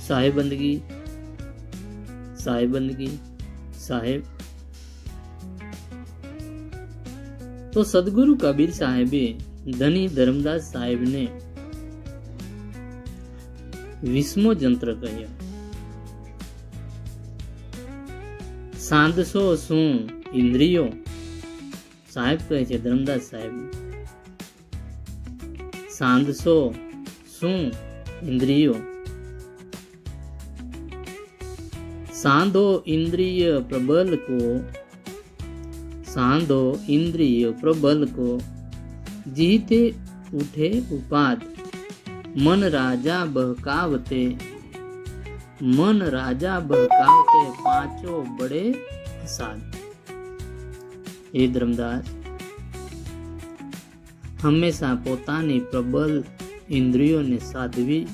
સાહેબ બંદગી, સાહેબ બંદગી, સાહેબ। તો સદગુરુ કબીર સાહેબે ધની ધર્મદાસ સાહેબને 20મો જંત્ર કહ્યો। સાંધશો શું ઇન્દ્રિયો, સાહેબ કહે છે ધર્મદાસ સાહેબ, સાંધશો શું ઇન્દ્રિયો, સાંધો ઇન્દ્રિય પ્રબલ को, સાંધો ઇન્દ્રિય પ્રબલ को, जीते उठे उपाद, मन राजा बहकावते, मन राजा बहकावते, पांचो बड़े असाद। એ ધર્મદાસ હંમેશા પોતાની પ્રબલ ઇન્દ્રિયોને સાધવી,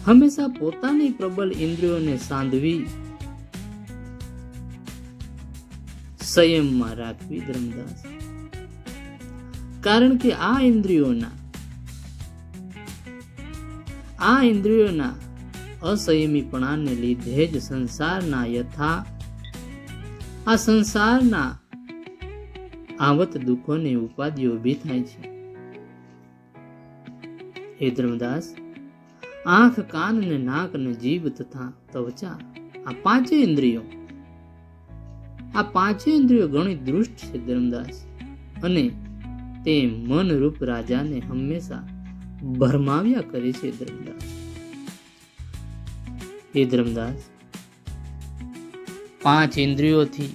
હંમેશા પોતાની પ્રબલ ઇન્દ્રિયોને સાંધવી, સંયમમાં રાખવી ધર્મદાસ। કારણ કે આ ઇન્દ્રિયોના અસંયમીપણાને લીધે જ સંસારના આવત દુઃખોની ઉપાધિઓ ઊભી થાય છે। હે ધર્મદાસ, આંખ, કાન ને નાક ને જીભ તથા ત્વચા, આ પાંચે ઇન્દ્રિયો ઘણી દુષ્ટ છે ધર્મદાસ, અને તે મનરૂપ રાજાને હંમેશા ભરમાવ્યા કરે છે ધર્મદાસ। એ ધર્મદાસ, 5 ઇન્દ્રિયોથી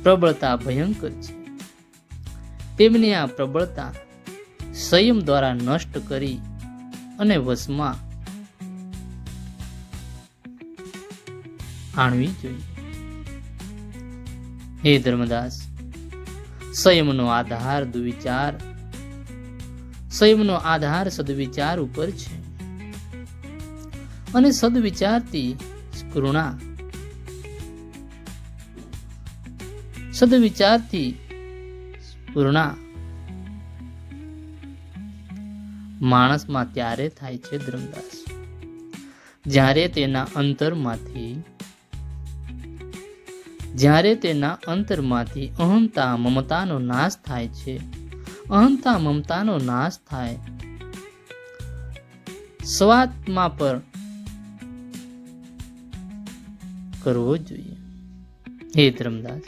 પ્રબળતા ભયંકર છે, તેમની આ પ્રબળતા સંયમ દ્વારા નષ્ટ કરી અને વશમાં આણવી જોઈએ। હે ધર્મદાસ, સંયમનો આધાર સદવિચાર ઉપર છે, અને સદવિચારથી સ્ફુરણા માણસમાં ત્યારે થાય છે ધર્મદાસ, જ્યારે તેના અંતરમાંથી અહંતા મમતાનો નાશ થાય છે। અહંતા મમતાનો નાશ થાય, સ્વાત્મા પર કરવો જોઈએ। હે ધર્મદાસ,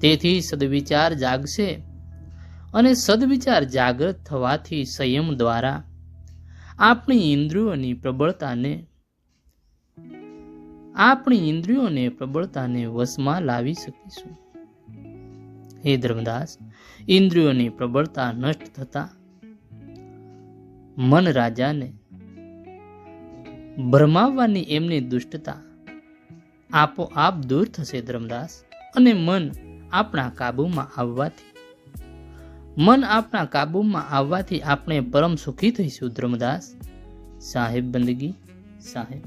તેથી સદવિચાર જાગશે, અને સદવિચાર જાગૃત થવાથી સંયમ દ્વારા આપણી ઇન્દ્રિયોને પ્રબળતાને વશમાં લાવી શકીશું। હે ધર્મદાસ, ઇન્દ્રિયોની પ્રબળતા નષ્ટ થતા મન રાજાને ભરમાવવાની એમની દુષ્ટતા આપોઆપ દૂર થશે ધર્મદાસ, અને મન આપણા કાબૂમાં આવવાથી આપણે પરમ સુખી થઈશું ધર્મદાસ। સાહેબ બંદગી, સાહેબ।